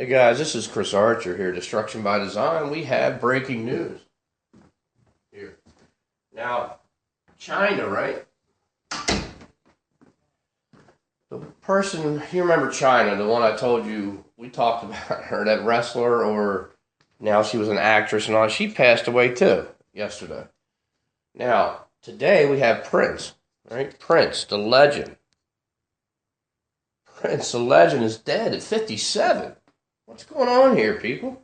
Hey guys, this is Chris Archer here, Destruction by Design. We have breaking news here. Now, China, right? The person, you remember China, the one I told you, we talked about her, that wrestler, or now she was an actress and all, she passed away too, yesterday. Now, today we have Prince, right? Prince, the legend. Prince, the legend, is dead at 57. What's going on here, people?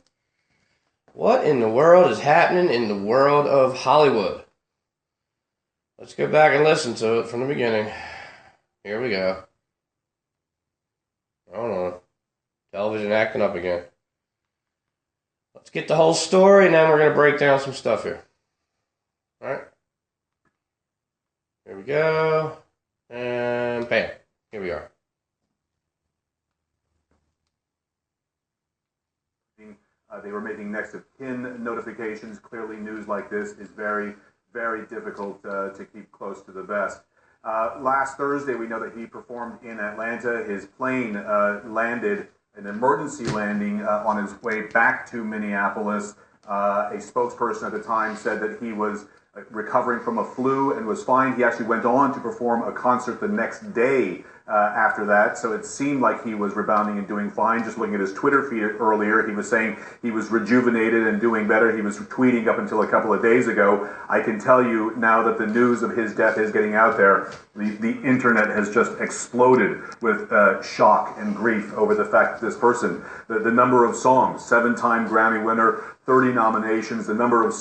What in the world is happening in the world of Hollywood? Let's go back and listen to it from the beginning. Here we go. Hold on. Television acting up again. Let's get the whole story, and then we're going to break down some stuff here. All right? Here we go. And bam. Here we are. They were making next of kin notifications. Clearly, news like this is very, very difficult to keep close to the vest. Last Thursday, we know that he performed in Atlanta. His plane landed, an emergency landing on his way back to Minneapolis. A spokesperson at the time said that he was recovering from a flu and was fine. He actually went on to perform a concert the next day after that, so it seemed like he was rebounding and doing fine. Just looking at his Twitter feed earlier, he was saying he was rejuvenated and doing better. He was tweeting up until a couple of days ago. I can tell you now that the news of his death is getting out there, the internet has just exploded with shock and grief over the fact that this person, the number of songs, 7-time Grammy winner, 30 nominations, the number of...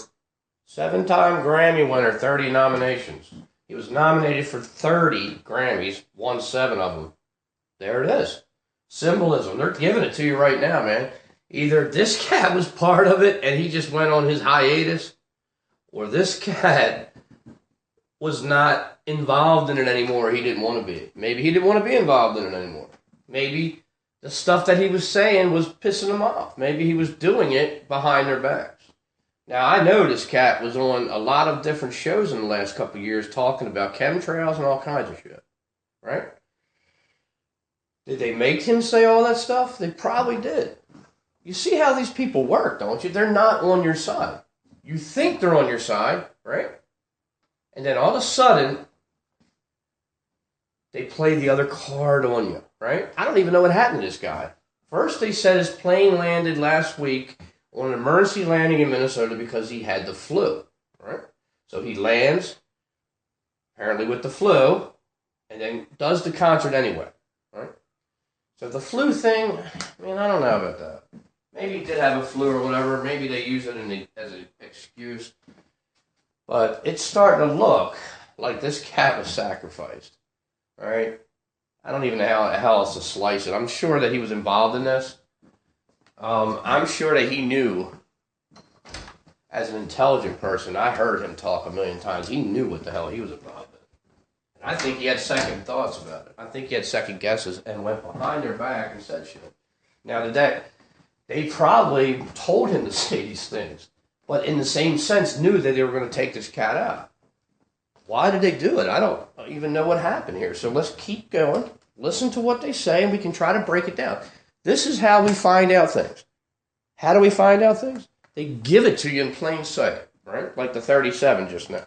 7-time Grammy winner, 30 nominations. He was nominated for 30 Grammys, won 7 of them. There it is. Symbolism. They're giving it to you right now, man. Either this cat was part of it and he just went on his hiatus, or this cat was not involved in it anymore. He didn't want to be. Maybe he didn't want to be involved in it anymore. Maybe the stuff that he was saying was pissing him off. Maybe he was doing it behind their backs. Now, I know this cat was on a lot of different shows in the last couple of years talking about chemtrails and all kinds of shit, right? Did they make him say all that stuff? They probably did. You see how these people work, don't you? They're not on your side. You think they're on your side, right? And then all of a sudden, they play the other card on you, right? I don't even know what happened to this guy. First, they said his plane landed last week on an emergency landing in Minnesota because he had the flu, right? So he lands, apparently with the flu, and then does the concert anyway, right? So the flu thing, I mean, I don't know about that. Maybe he did have a flu or whatever. Maybe they use it as an excuse. But it's starting to look like this cat was sacrificed, all right? I don't even know how else to slice it. I'm sure that he was involved in this. I'm sure that he knew, as an intelligent person, I heard him talk a million times, he knew what the hell he was involved in. And I think he had second thoughts about it. I think he had second guesses and went behind their back and said shit. Now, they probably told him to say these things, but in the same sense knew that they were going to take this cat out. Why did they do it? I don't even know what happened here. So let's keep going, listen to what they say, and we can try to break it down. This is how we find out things. How do we find out things? They give it to you in plain sight, right? Like the 37 just now.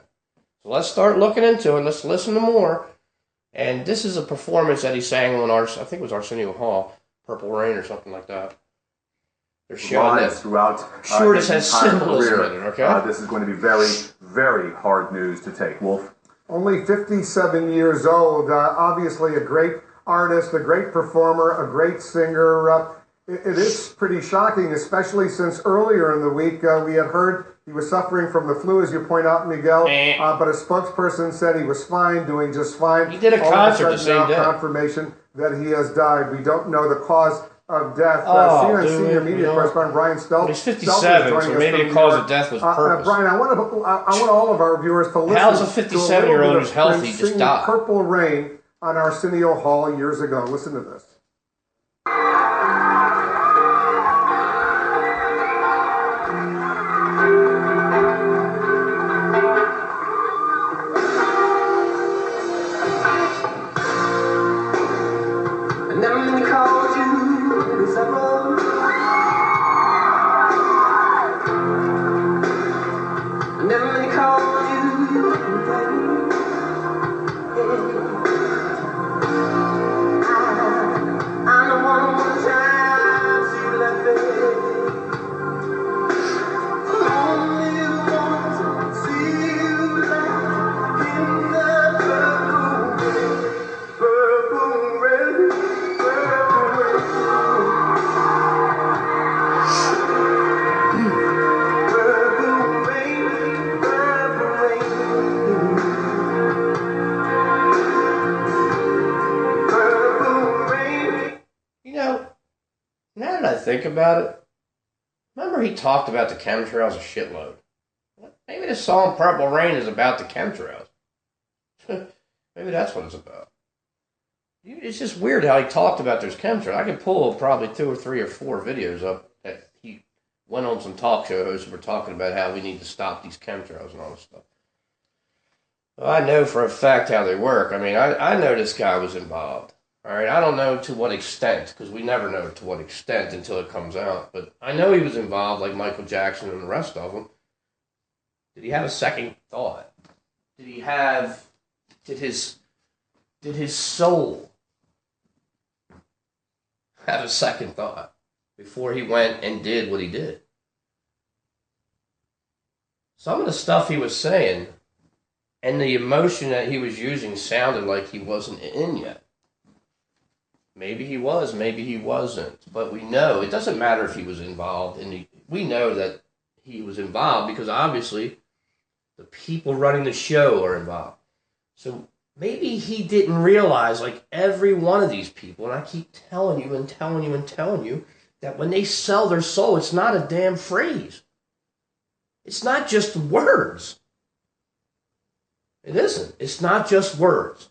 So let's start looking into it. Let's listen to more. And this is a performance that he sang on I think it was Arsenio Hall, Purple Rain or something like that. They're showing this throughout. Sure, this has symbolism in it, okay? This is going to be very, very hard news to take. Wolf? Only 57 years old. Obviously a great artist, a great performer, a great singer. It is pretty shocking, especially since earlier in the week we had heard he was suffering from the flu, as you point out, Miguel, but a spokesperson said he was fine, doing just fine. He did a concert the same day. Confirmation that he has died. We don't know the cause of death. CNN senior media correspondent Brian Stelter. He's 57, so maybe the cause of death was purpose. Brian, I want all of our viewers to listen. How's a 57-year-old who's healthy just died? Purple Rain on Arsenio Hall years ago. Listen to this. And then when they called you, it's a road. Now that I think about it, remember he talked about the chemtrails a shitload. Maybe this song Purple Rain is about the chemtrails. Maybe that's what it's about. It's just weird how he talked about those chemtrails. I could pull probably 2 or 3 or 4 videos up that he went on some talk show hosts who were talking about how we need to stop these chemtrails and all this stuff. Well, I know for a fact how they work. I mean, I know this guy was involved. All right, I don't know to what extent, because we never know to what extent until it comes out. But I know he was involved, like Michael Jackson and the rest of them. Did he have a second thought? Did his soul have a second thought before he went and did what he did? Some of the stuff he was saying and the emotion that he was using sounded like he wasn't in yet. Maybe he was, maybe he wasn't. But we know, it doesn't matter if he was involved. We know that he was involved because obviously the people running the show are involved. So maybe he didn't realize, like every one of these people, and I keep telling you and telling you and telling you, that when they sell their soul, it's not a damn phrase. It's not just words. It isn't. It's not just words.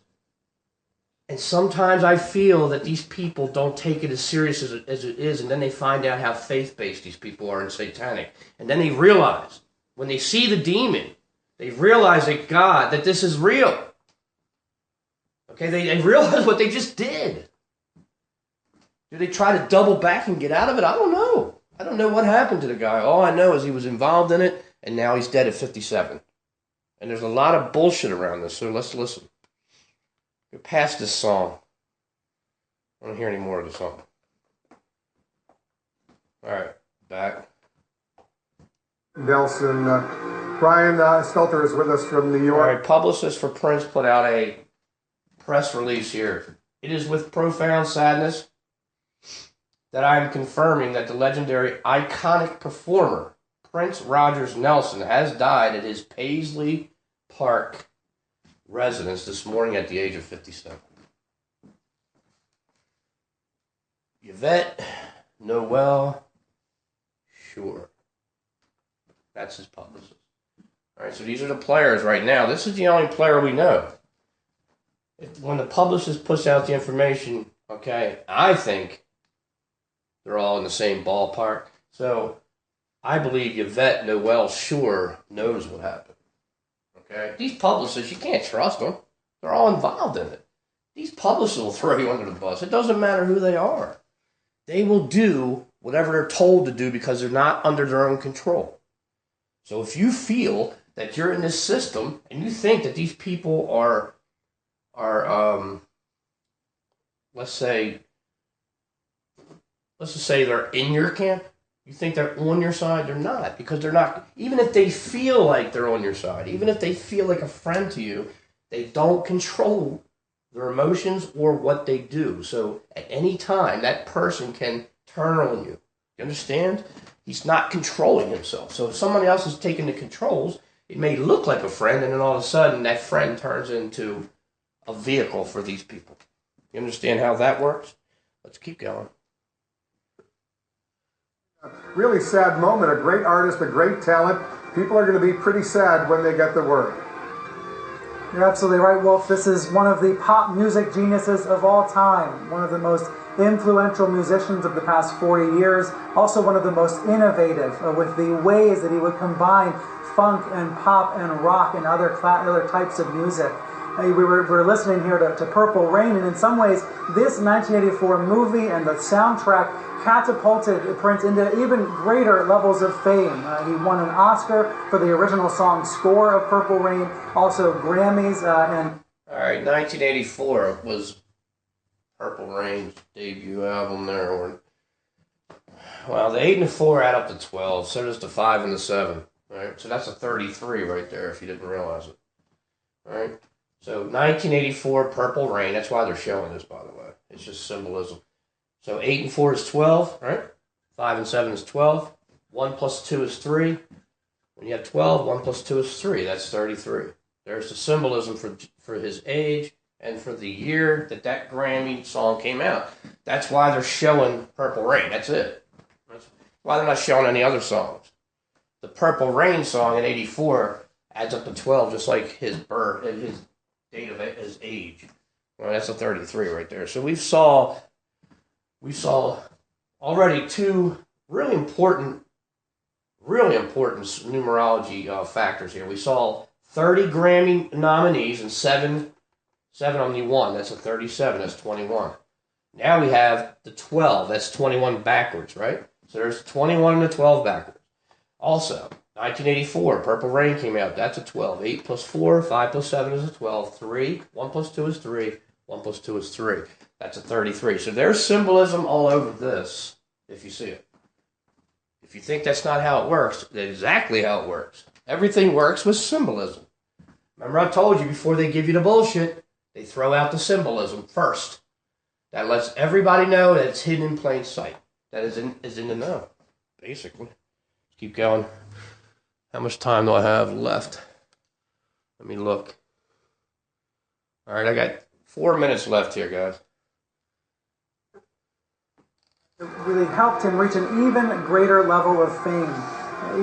And sometimes I feel that these people don't take it as serious as it is, and then they find out how faith-based these people are and satanic. And then they realize, when they see the demon, they realize that this is real. Okay, they realize what they just did. Do they try to double back and get out of it? I don't know. I don't know what happened to the guy. All I know is he was involved in it, and now he's dead at 57. And there's a lot of bullshit around this, so let's listen. Go past this song. I don't hear any more of the song. All right, back. Nelson, Brian Stelter is with us from New York. All right, publicist for Prince put out a press release here. It is with profound sadness that I am confirming that the legendary iconic performer, Prince Rogers Nelson, has died at his Paisley Park residence this morning at the age of 57. Yvette Noel, sure. That's his publicist. All right, so these are the players right now. This is the only player we know. When the publicist puts out the information, okay, I think they're all in the same ballpark. So I believe Yvette Noel sure knows what happened. Okay? These publicists, you can't trust them. They're all involved in it. These publicists will throw you under the bus. It doesn't matter who they are. They will do whatever they're told to do because they're not under their own control. So if you feel that you're in this system and you think that these people are let's just say they're in your camp, you think they're on your side, they're not, because they're not. Even if they feel like they're on your side, even if they feel like a friend to you, they don't control their emotions or what they do. So at any time, that person can turn on you. You understand? He's not controlling himself. So if somebody else is taking the controls, it may look like a friend, and then all of a sudden that friend turns into a vehicle for these people. You understand how that works? Let's keep going. Really sad moment. A great artist, a great talent. People are going to be pretty sad when they get the word. You're absolutely right, Wolf. This is one of the pop music geniuses of all time. One of the most influential musicians of the past 40 years. Also one of the most innovative with the ways that he would combine funk and pop and rock and other types of music. We were listening here to Purple Rain, and in some ways, this 1984 movie and the soundtrack catapulted Prince into even greater levels of fame. He won an Oscar for the original song score of Purple Rain, also Grammys, and... All right, 1984 was Purple Rain's debut album there. Well, the 8 and the 4 add up to 12, so does the 5 and the 7. Right? So that's a 33 right there if you didn't realize it. All right? So 1984 Purple Rain, that's why they're showing this, by the way. It's just symbolism. So 8 and 4 is 12, right? 5 and 7 is 12. 1 plus 2 is 3. When you have 12, 1 plus 2 is 3. That's 33. There's the symbolism for his age and for the year that Grammy song came out. That's why they're showing Purple Rain. That's it. That's why they're not showing any other songs. The Purple Rain song in '84 adds up to 12, just like his birth and his date of his age. Well, that's a 33 right there. So we saw already two really important numerology factors here. We saw 30 Grammy nominees and seven only one. That's a 37. That's 21. Now we have the 12. That's 21 backwards, right? So there's 21 and the 12 backwards. Also, 1984, Purple Rain came out. That's a 12. 8 plus 4, 5 plus 7 is a 12. 3, 1 plus 2 is 3. 1 plus 2 is 3. That's a 33. So there's symbolism all over this, if you see it. If you think that's not how it works, that's exactly how it works. Everything works with symbolism. Remember I told you before they give you the bullshit, they throw out the symbolism first. That lets everybody know that it's hidden in plain sight. That is in the know, basically. Let's keep going. How much time do I have left? Let me look. All right, I got 4 minutes left here, guys. It really helped him reach an even greater level of fame.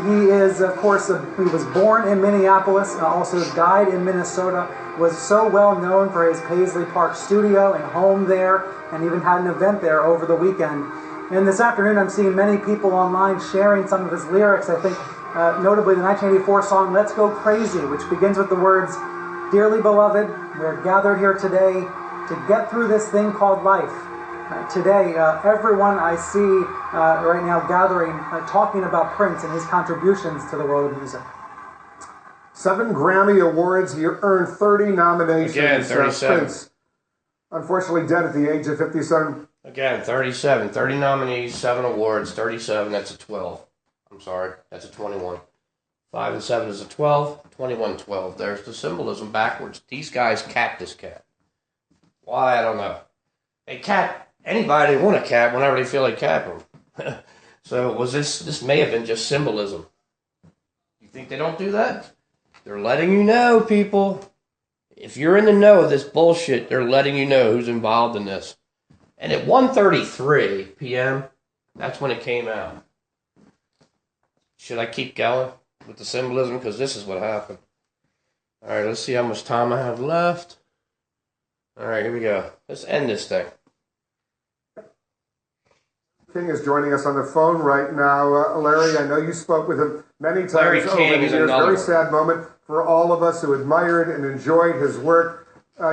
He is, of course, he was born in Minneapolis, also died in Minnesota, was so well known for his Paisley Park studio and home there, and even had an event there over the weekend. And this afternoon I'm seeing many people online sharing some of his lyrics. I think notably the 1984 song Let's Go Crazy, which begins with the words, "Dearly beloved, we're gathered here today to get through this thing called life." Today, everyone I see right now gathering, talking about Prince and his contributions to the world of music. 7 Grammy Awards. He earned 30 nominations. Again, 37. Prince, unfortunately dead at the age of 57. Again, 37. 30 nominees, 7 awards, 37. That's a 12. I'm sorry, that's a 21. 5 and 7 is a 12. 21, 12. There's the symbolism backwards. These guys cap this cat. Why? I don't know. They cap anybody they want to cap whenever they feel like capping them. So was this may have been just symbolism. You think they don't do that? They're letting you know, people. If you're in the know of this bullshit, they're letting you know who's involved in this. And at 1:33 p.m., that's when it came out. Should I keep going with the symbolism? Because this is what happened. All right, let's see how much time I have left. All right, here we go. Let's end this thing. King is joining us on the phone right now. Larry, I know you spoke with him many times Larry over King the is years. another Very one. sad moment for all of us who admired and enjoyed his work.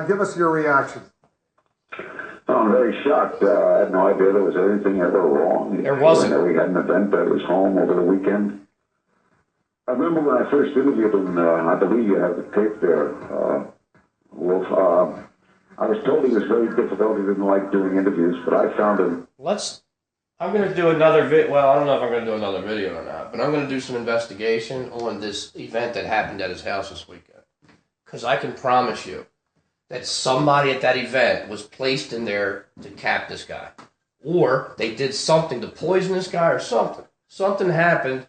Give us your reaction. Oh, I'm very shocked. I had no idea there was anything ever wrong. There wasn't. We had an event at his home over the weekend. I remember when I first interviewed him, I believe you have the tape there, Wolf. I was told he was very difficult. He didn't like doing interviews, but I found him. I'm going to do another video. Well, I don't know if I'm going to do another video or not, but I'm going to do some investigation on this event that happened at his house this weekend. Because I can promise you that somebody at that event was placed in there to cap this guy. Or they did something to poison this guy or something. Something happened,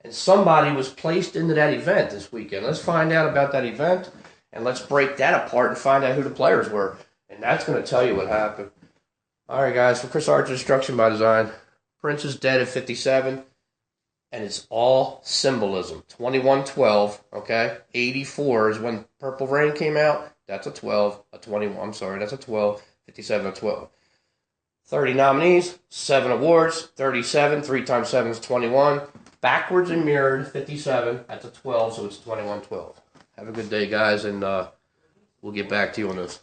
and somebody was placed into that event this weekend. Let's find out about that event, and let's break that apart and find out who the players were. And that's going to tell you what happened. All right, guys, for Chris Archer, Destruction by Design, Prince is dead at 57, and it's all symbolism. 21-12, okay? 84 is when Purple Rain came out. That's a 12, a 21. I'm sorry, that's a 12. 57, a 12. 30 nominees, 7 awards, 37. 3 times 7 is 21. Backwards and mirrored, 57. That's a 12, so it's 21-12. Have a good day, guys, and we'll get back to you on this.